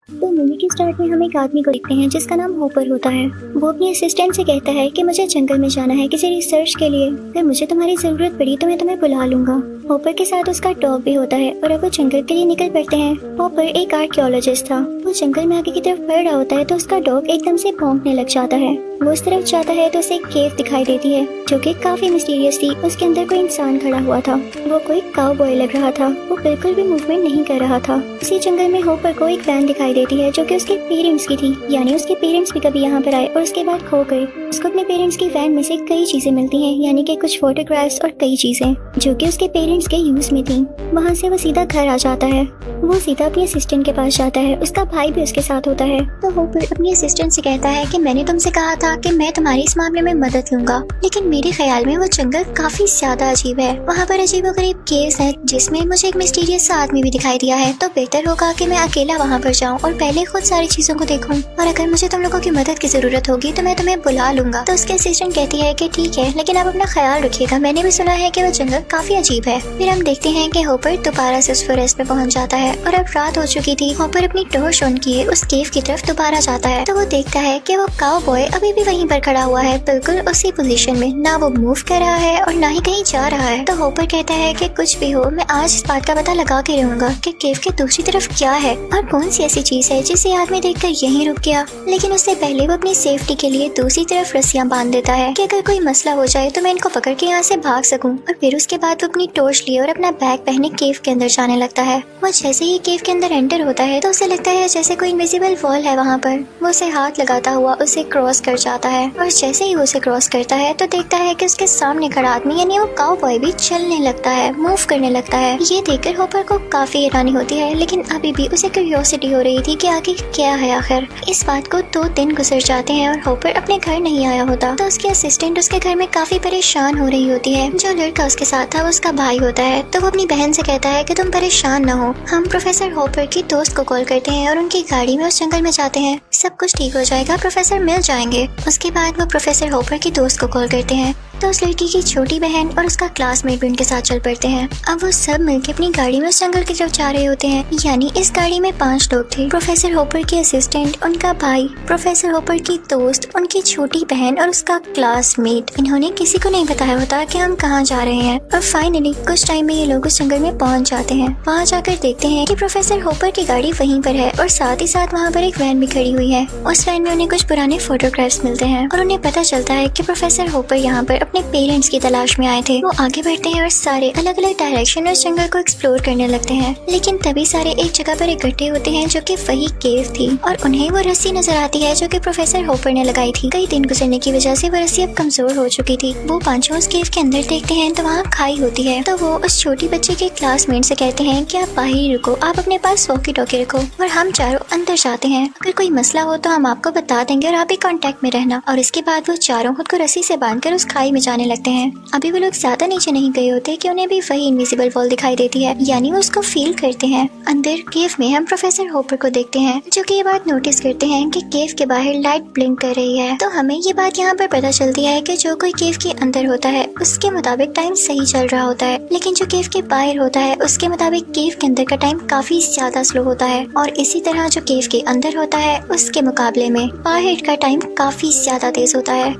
तो मूवी के स्टार्ट में हम एक आदमी को देखते हैं जिसका नाम होपर होता है। वो अपनी असिस्टेंट से कहता है कि मुझे जंगल में जाना है किसी रिसर्च के लिए, अगर मुझे तुम्हारी जरूरत पड़ी तो मैं तुम्हें बुला लूंगा। होपर के साथ उसका डॉग भी होता है और अब वो जंगल के लिए निकल पड़ते हैं। होपर एक आर्कियोलॉजिस्ट था। वो जंगल में आगे की तरफ बढ़ रहा होता है तो उसका डॉग एकदम से भौंकने लग जाता है। वो उस तरफ जाता है तो उसे एक केव दिखाई देती है जो कि काफी मिस्टीरियस थी। उसके अंदर कोई इंसान खड़ा हुआ था। वो कोई काउबॉय लग रहा था। वो बिल्कुल भी मूवमेंट नहीं कर रहा था। इसी जंगल में होपर को एक वैन दिखाई देती है जो कि उसके पेरेंट्स की थी, यानी उसके पेरेंट्स भी कभी यहाँ पर आए और उसके बाद खो गए। उसको अपने पेरेंट्स की वैन में से कई चीजें मिलती हैं, यानी कि कुछ फोटोग्राफ्स और कई चीजें जो कि उसके पेरेंट्स के यूज में थी। वहाँ से वो सीधा घर आ जाता है। वो सीधा अपनी असिस्टेंट के पास जाता है। उसका भाई भी उसके साथ होता है। तो होपर अपनी असिस्टेंट से कहता है कि मैंने तुमसे कहा था कि मैं तुम्हारी इस मामले में मदद लूंगा, लेकिन मेरे ख्याल में वो जंगल काफी ज्यादा अजीब है। वहाँ पर अजीबोगरीब केव्स हैं जिसमें मुझे एक मिस्टीरियस सा आदमी भी दिखाई दिया है। तो बेहतर होगा कि मैं अकेला वहाँ पर जाऊँ और पहले खुद सारी चीजों को देखूँ, और अगर मुझे तुम लोगों की मदद की जरूरत होगी तो मैं तुम्हें बुला लूंगा। तो उसके असिस्टेंट कहती है कि ठीक है, लेकिन आप अपना ख्याल रखिएगा, मैंने भी सुना है कि वो जंगल काफी अजीब है। फिर हम देखते हैं कि होपर दोबारा से उस फॉरेस्ट में पहुंच जाता है और अब रात हो चुकी थी। होपर अपनी टॉर्च ऑन किए उस केव की तरफ दोबारा जाता है तो वो देखता है कि वो काउबॉय अभी भी वहीं पर खड़ा हुआ है, बिल्कुल उसी पोजीशन में। ना वो मूव कर रहा है और ना ही कहीं जा रहा है। तो होपर कहता है कि कुछ भी हो, मैं आज इस बात का पता लगा के रहूंगा कि केव के दूसरी तरफ क्या है और कौन सी ऐसी चीज है जिसे आदमी देखकर यहीं रुक गया। लेकिन उससे पहले वो अपनी सेफ्टी के लिए दूसरी तरफ रस्सियां बांध देता है कि अगर कोई मसला हो जाए तो मैं इनको पकड़ के यहाँ से भाग सकूं। और फिर उसके बाद वो अपनी टॉर्च लिए और अपना बैग पहने केव के अंदर जाने लगता है। वो जैसे ही केव के अंदर एंटर होता है तो उसे लगता है जैसे कोई इनविजिबल वॉल है वहाँ पर। वो उसे हाथ लगाता हुआ उसे क्रॉस कर जाता है और जैसे ही वो उसे क्रॉस करता है तो देखता है कि उसके सामने खड़ा आदमी यानी वो काउबॉय भी चलने लगता है, मूव करने लगता है। ये देखकर होपर को काफी हैरानी होती है, लेकिन अभी भी उसे क्यूरियोसिटी हो रही थी कि आगे क्या है आखिर। इस बात को 2 दिन गुजर जाते हैं और होपर अपने घर नहीं आया होता। तो उसके असिस्टेंट उसके घर में काफी परेशान हो रही होती है। जो लड़का उसके साथ था वो उसका भाई होता है। तो वो अपनी बहन से कहता है कि तुम परेशान न हो, हम प्रोफेसर होपर की दोस्त को कॉल करते हैं और उनकी गाड़ी में उस जंगल में जाते हैं, सब कुछ ठीक हो जाएगा, प्रोफेसर मिल जाएंगे। उसके बाद वो प्रोफेसर होपर की दोस्त को कॉल करते हैं तो उस लड़की की छोटी बहन और उसका क्लासमेट भी उनके साथ चल पड़ते हैं। अब वो सब मिलकर अपनी गाड़ी में उस जंगल की तरफ जा रहे होते हैं। यानी इस गाड़ी में 5 लोग थे, प्रोफेसर होपर के असिस्टेंट, उनका भाई, प्रोफेसर होपर की दोस्त, उनकी छोटी बहन और उसका क्लासमेट। इन्होंने किसी को नहीं बताया होता कि हम कहाँ जा रहे हैं। और फाइनली कुछ टाइम में ये लोग उस जंगल में पहुँच जाते हैं। वहाँ जाकर देखते हैं कि प्रोफेसर होपर की गाड़ी वहीं पर है और साथ ही साथ वहाँ पर एक वैन भी खड़ी हुई है। उस वैन में उन्हें कुछ पुराने फोटोग्राफ्स मिलते हैं और उन्हें पता चलता है कि प्रोफेसर होपर यहाँ पर अपने पेरेंट्स की तलाश में आए थे। वो आगे बढ़ते हैं और सारे अलग अलग डायरेक्शन उस जंगल को एक्सप्लोर करने लगते हैं। लेकिन तभी सारे एक जगह पर इकट्ठे होते हैं जो कि वही केव थी और उन्हें वो रस्सी नजर आती है जो कि प्रोफेसर होपर ने लगाई थी। कई दिन गुजरने की वजह से वो रस्सी अब कमजोर हो चुकी थी। वो पांचों उस केव के अंदर देखते हैं तो वहाँ खाई होती है। तो वो उस छोटी बच्चे के क्लासमेट से कहते हैं कि आप बाहर ही रुको, आप अपने पास वॉकी टॉकी रखो और हम चारों अंदर जाते हैं, अगर कोई मसला हो तो हम आपको बता देंगे और आप भी कांटेक्ट में रहना। और इसके बाद वो चारों खुद को रस्सी से बांधकर उस खाई में जाने लगते हैं। अभी वो लोग ज्यादा नीचे नहीं गए होते कि उन्हें भी वही इनविजिबल वॉल दिखाई देती है, यानी वो उसको फील करते हैं। अंदर केव में हम प्रोफेसर होपर को देखते हैं जो कि ये बात नोटिस करते हैं कि केव के बाहर लाइट ब्लिंक कर रही है। तो हमें ये बात यहाँ पर पता चलती है कि जो कोई केव के अंदर होता है उसके मुताबिक टाइम सही चल रहा होता है, लेकिन जो केव के बाहर होता है उसके मुताबिक केव के अंदर का टाइम काफी ज्यादा स्लो होता है। और इसी तरह जो केव के अंदर होता है उसके मुकाबले में बाहर का टाइम काफी ज्यादा तेज होता है।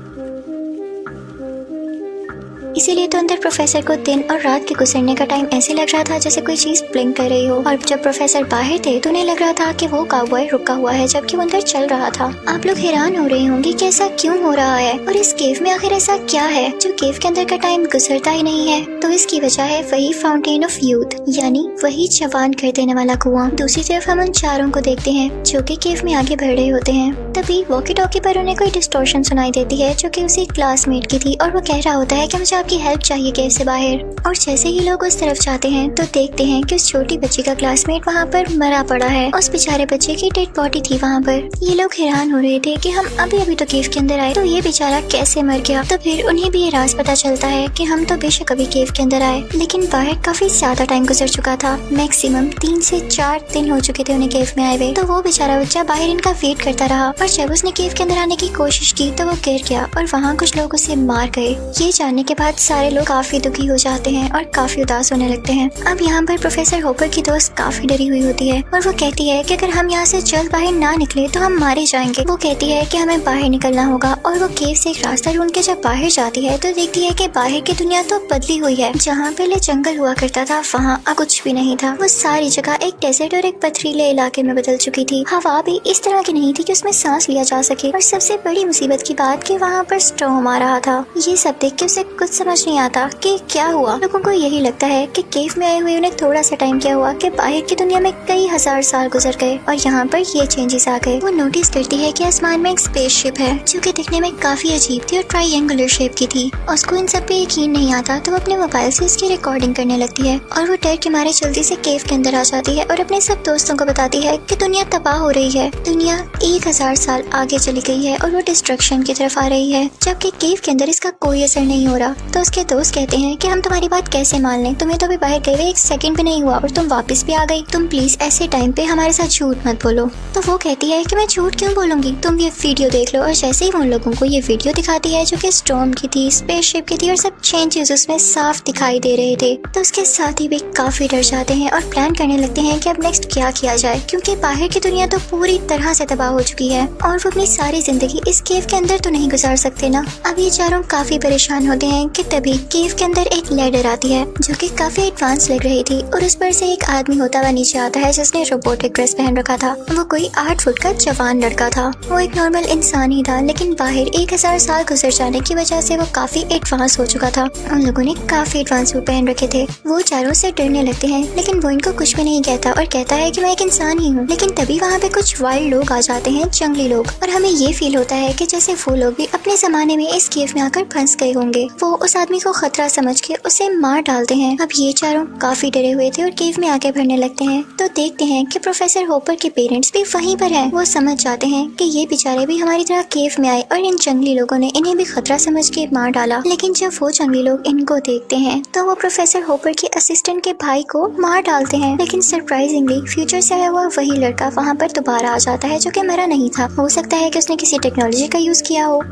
इसीलिए तो अंदर प्रोफेसर को दिन और रात के गुजरने का टाइम ऐसे लग रहा था जैसे कोई चीज ब्लिंक कर रही हो, और जब प्रोफेसर बाहर थे तो उन्हें लग रहा था कि वो काउबॉय रुका हुआ है जबकि वो अंदर चल रहा था। आप लोग हैरान हो रहे होंगे कि ऐसा क्यों हो रहा है और इस केव में आखिर ऐसा क्या है जो केव के अंदर का टाइम गुजरता ही नहीं है। तो इसकी वजह है वही फाउंटेन ऑफ यूथ, यानी वही जवान कर देने वाला कुआं। दूसरी तरफ हम उन चारों को देखते हैं जो कि केव में आगे बढ़ रहे होते हैं। तभी वॉकी टॉकी पर उन्हें कोई डिस्टॉर्शन सुनाई देती है जो कि उसी क्लासमेट की थी और वो कह रहा होता है कि मुझे आपकी हेल्प चाहिए केव से बाहर। और जैसे ही लोग उस तरफ जाते हैं तो देखते हैं कि उस छोटी बच्ची का क्लासमेट वहाँ पर मरा पड़ा है। उस बेचारे बच्चे की डेड बॉडी थी वहाँ पर। ये लोग हैरान हो रहे थे कि हम अभी अभी तो केव के अंदर आए तो ये बेचारा कैसे मर गया। तो फिर उन्हें भी ये राज पता चलता है कि हम तो बेशक अभी केव के अंदर आए, लेकिन बाहर काफी ज्यादा टाइम गुजर चुका था। मैक्सिमम 3 से 4 दिन हो चुके थे उन्हें केव में आए हुए। तो वो बेचारा बच्चा बाहर इनका वेट करता रहा और जब उसने केव के अंदर आने की कोशिश की तो वो गिर गया और वहाँ कुछ लोग उसे मार गए। ये जानने के बाद बाद सारे लोग काफी दुखी हो जाते हैं और काफी उदास होने लगते हैं। अब यहाँ पर प्रोफेसर होपर की दोस्त काफी डरी हुई होती है और वो कहती है कि अगर हम यहाँ से जल्द बाहर ना निकले तो हम मारे जाएंगे। वो कहती है कि हमें बाहर निकलना होगा और वो केव से एक रास्ता ढूंढ के जब बाहर जाती है तो देखती है कि बाहर की दुनिया तो बदली हुई है। जहाँ पहले जंगल हुआ करता था वहाँ अब कुछ भी नहीं था। वो सारी जगह एक डेजर्ट और एक पथरीले इलाके में बदल चुकी थी। हवा भी इस तरह की नहीं थी कि उसमें सांस लिया जा सके और सबसे बड़ी मुसीबत की बात कि वहाँ पर स्टॉर्म आ रहा था। ये सब देख के उसे कुछ समझ नहीं आता कि क्या हुआ। लोगों को यही लगता है कि केव में आए हुए उन्हें थोड़ा सा टाइम क्या हुआ कि बाहर की दुनिया में कई हजार साल गुजर गए और यहाँ पर ये चेंजेस आ गए। वो नोटिस करती है कि आसमान में एक स्पेसशिप है जो कि दिखने में काफी अजीब थी और ट्रायंगुलर शेप की थी। उसको इन सब पे यकीन नहीं आता तो वो अपने मोबाइल से इसकी रिकॉर्डिंग करने लगती है और वो डर के मारे जल्दी से केव के अंदर आ जाती है और अपने सब दोस्तों को बताती है कि दुनिया तबाह हो रही है। दुनिया 1000 साल आगे चली गई है और वो डिस्ट्रक्शन की तरफ आ रही है, जबकि केव के अंदर इसका कोई असर नहीं हो रहा। तो उसके दोस्त कहते हैं कि हम तुम्हारी बात कैसे मान लें, तुम्हें तो अभी बाहर गए हुए 1 सेकंड भी नहीं हुआ और तुम वापस भी आ गई। तुम प्लीज ऐसे टाइम पे हमारे साथ झूठ मत बोलो। तो वो कहती है कि मैं झूठ क्यों बोलूंगी, तुम ये वीडियो देख लो। और जैसे ही उन लोगों को ये वीडियो दिखाती है जो कि स्टॉर्म की थी, स्पेसशिप की थी और सब चेंजेस उसमें साफ दिखाई दे रहे थे, तो उसके साथी भी काफी डर जाते हैं और प्लान करने लगते हैं कि अब नेक्स्ट क्या किया जाए, क्योंकि बाहर की दुनिया तो पूरी तरह से तबाह हो चुकी है और वो अपनी सारी जिंदगी इस केव के अंदर तो नहीं गुजार सकते ना। अब ये चारों काफी परेशान होते हैं कि तभी केव के अंदर एक लैडर आती है जो कि काफी एडवांस लग रही थी और उस पर से एक आदमी होता हुआ नीचे आता है जिसने रोबोटिक ड्रेस पहन रखा था। वो कोई 8 फुट का जवान लड़का था। वो एक नॉर्मल इंसान ही था, लेकिन बाहर 1000 साल गुजर जाने की वजह से वो काफी एडवांस हो चुका था। उन लोगों ने काफी एडवांस सूट पहन रखे थे। वो चारों से डरने लगते हैं, लेकिन वो इनको कुछ भी नहीं कहता और कहता है कि मैं एक इंसान ही हूँ। लेकिन तभी वहाँ पे कुछ वाइल्ड लोग आ जाते हैं, जंगली लोग, और हमें ये फील होता है कि जैसे वो लोग भी अपने जमाने में इस केव में आकर फंस गए होंगे। वो उस आदमी को खतरा समझ के उसे मार डालते हैं। अब ये चारों काफी डरे हुए थे और केव में आगे बढ़ने लगते हैं तो देखते हैं कि प्रोफेसर होपर के पेरेंट्स भी वहीं पर हैं। वो समझ जाते हैं कि ये बेचारे भी हमारी तरह केव में आए और इन जंगली लोगों ने इन्हें भी खतरा समझ के मार डाला। लेकिन जब वो जंगली लोग इनको देखते हैं तो वो प्रोफेसर होपर के असिस्टेंट के भाई को मार डालते हैं। लेकिन सरप्राइजिंगली फ्यूचर से आया हुआ वही लड़का वहाँ पर दोबारा आ जाता है जो कि मरा नहीं था। हो सकता है कि उसने किसी टेक्नोलॉजी का यूज किया हो।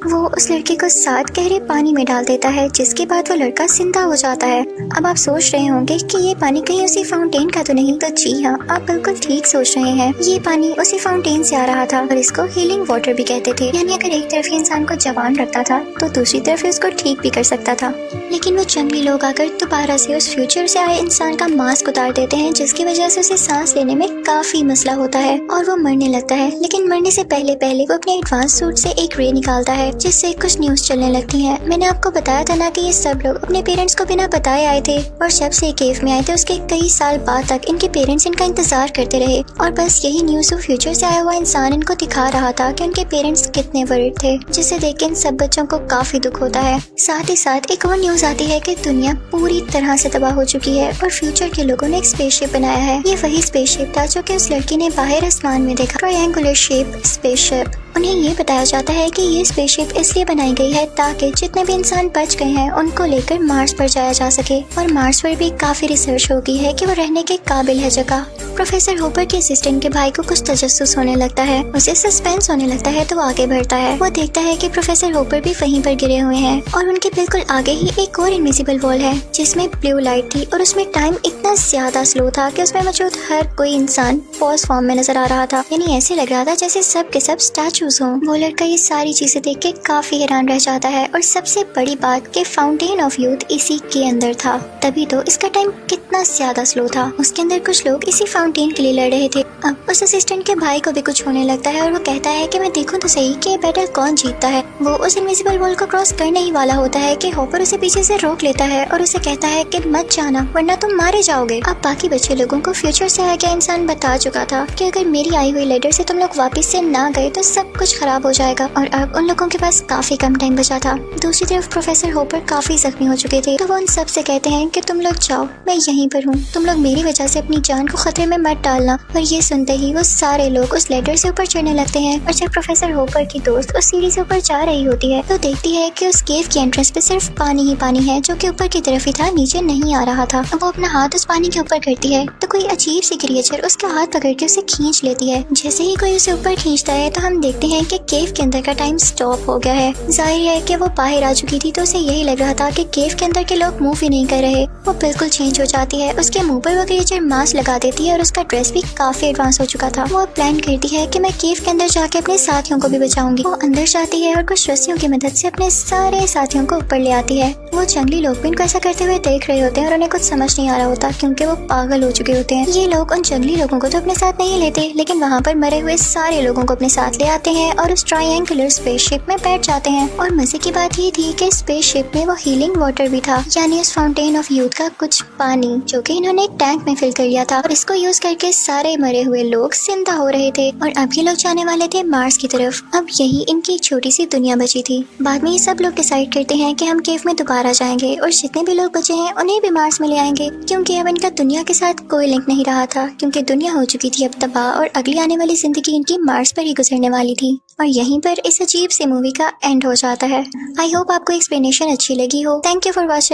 वो उस लड़के को 7 गहरे पानी में डाल देता है, जिसके बाद वो लड़का जिंदा हो जाता है। अब आप सोच रहे होंगे कि ये पानी कहीं उसी फाउंटेन का तो नहीं? तो जी हाँ, आप बिल्कुल ठीक सोच रहे हैं। ये पानी उसी फाउंटेन से आ रहा था और इसको हीलिंग वाटर भी कहते थे। यानी अगर एक तरफ इंसान को जवान रखता था तो दूसरी तरफ उसको ठीक भी कर सकता था। लेकिन वो जंगली लोग आकर दोबारा से उस फ्यूचर से आए इंसान का मास्क उतार देते हैं, जिसकी वजह से उसे सांस लेने में काफी मसला होता है और वो मरने लगता है। लेकिन मरने से पहले वो अपने एडवांस सूट से एक रे निकालता है, जिससे कुछ न्यूज चलने लगती है। मैंने आपको बताया था ना कि ये सब लोग अपने पेरेंट्स को बिना बताए आए थे और जब से केव में आए थे उसके कई साल बाद तक इनके पेरेंट्स इनका इंतजार करते रहे और बस यही न्यूज वो फ्यूचर से आया हुआ इंसान इनको दिखा रहा था कि उनके पेरेंट्स कितने वरीड थे, जिसे देख के इन सब बच्चों को काफी दुख होता है। साथ ही साथ एक और न्यूज आती है कि दुनिया पूरी तरह से तबाह हो चुकी है और फ्यूचर के लोगों ने एक स्पेसशिप बनाया है। ये वही स्पेसशिप था जो कि उस लड़की ने बाहर आसमान में देखा, ट्रायंगुलर शेप स्पेसशिप। उन्हें ये बताया जाता है कि ये स्पेसशिप इसलिए बनाई गई है ताकि जितने भी इंसान बच गए हैं उनको लेकर मार्स पर जाया जा सके और मार्स पर भी काफी रिसर्च हो गई है कि वो रहने के काबिल है जगह। प्रोफेसर होपर के असिस्टेंट के भाई को कुछ तजस्सुस होने लगता है, उसे सस्पेंस होने लगता है तो वो आगे बढ़ता है। वो देखता है कि प्रोफेसर होपर भी वहीं पर गिरे हुए हैं और उनके बिल्कुल आगे ही एक और इनविजिबल वॉल है जिसमें ब्लू लाइट थी और उसमें टाइम इतना ज्यादा स्लो था कि उसमें मौजूद हर कोई इंसान पॉज फॉर्म में नजर आ रहा था। यानी ऐसे लग रहा था जैसे सब के सब स्टैचूज हों। वो लड़का ये सारी चीजें देख के काफी हैरान रह जाता है और सबसे बड़ी बात कि फाउंटेन ऑफ यूथ इसी के अंदर था। तभी तो इसका टाइम कितना ज्यादा स्लो था। उसके अंदर कुछ लोग इसी फाउंटेन के लिए लड़ रहे थे। अब उस असिस्टेंट के भाई को भी कुछ होने लगता है और वो कहता है कि मैं देखूं तो सही कि बैटल कौन जीतता है। वो उस इनविजिबल वॉल को क्रॉस करने ही वाला होता है कि हॉपर उसे पीछे से रोक लेता है और उसे कहता है कि मत जाना वरना तुम मारे जाओगे। अब बाकी बच्चे लोगों को फ्यूचर से आया गया इंसान बता चुका था कि अगर मेरी आई हुई लेटर से तुम लोग वापस से ना गए तो सब कुछ खराब हो जाएगा और अब उन लोगों के पास काफी कम टाइम बचा था। दूसरी तरफ प्रोफेसर होपर काफी जख्मी हो चुके थे तो वो उन सब से कहते हैं कि तुम लोग जाओ, मैं यहीं पर हूँ। तुम लोग मेरी वजह से अपनी जान को खतरे में मत डालना। पर ये सुनते ही वो सारे लोग उस लेडर से ऊपर चढ़ने लगते हैं और जब प्रोफेसर होपर की दोस्त उस सीढ़ी से ऊपर जा रही होती है तो देखती है कि उस केव की एंट्रेंस पे सिर्फ पानी ही पानी है, जो कि ऊपर की तरफ ही था, नीचे नहीं आ रहा था। वो अपना हाथ उस पानी के ऊपर करती है तो कोई अजीब सी क्रिएचर उसका हाथ पकड़ के उसे खींच लेती है। जैसे ही कोई उसे ऊपर खींचता है तो हम देखते हैं कि केव के अंदर का टाइम स्टॉप हो गया है। जाहिर है कि वो बाहर आ चुकी थी तो उसे यही लग रहा था कि केव के अंदर के लोग मूव ही नहीं कर रहे। वो बिल्कुल चेंज हो जाती है, उसके मुंह पर वो क्रिएचर मास्क लगा देती है और उसका ड्रेस भी काफी एडवांस हो चुका था। वो प्लान करती है कि मैं केव के अंदर जाके अपने साथियों को भी बचाऊंगी। वो अंदर जाती है और कुछ रस्सियों की मदद से अपने सारे साथियों को ऊपर ले आती है। वो जंगली लोग भी इनको ऐसा करते हुए देख रहे होते हैं और उन्हें कुछ समझ नहीं आ रहा होता क्योंकि वो पागल हो चुके होते हैं। ये लोग उन जंगली लोगों को तो अपने साथ नहीं लेते, लेकिन वहाँ पर मरे हुए सारे लोगों को अपने साथ ले आते हैं और उस ट्रायंगुलर स्पेसशिप में बैठ जाते हैं। और मजे की बात ये थी कि स्पेसशिप में वो हीलिंग वाटर भी था, यानी उस फाउंटेन ऑफ यूथ का कुछ पानी जो कि इन्होंने एक टैंक में फिल कर लिया था और इसको यूज करके सारे मरे हुए लोग जिंदा हो रहे थे। और अब ये लोग जाने वाले थे मार्स की तरफ। अब यही इनकी एक छोटी सी दुनिया बची थी। बाद में ये सब लोग डिसाइड करते हैं कि हम केव में दोबारा जाएंगे और जितने भी लोग बचे हैं उन्हें भी मार्स में ले आएंगे, क्योंकि अब इनका दुनिया के साथ कोई लिंक नहीं रहा था, क्योंकि दुनिया हो चुकी थी अब तबाह और अगली आने वाली जिंदगी इनकी मार्स पर ही गुजरने वाली थी। और यहीं पर इस अजीब सी मूवी का एंड हो जाता है। आई होप आपको एक्सप्लेनेशन अच्छी लगी हो। Thank you for watching.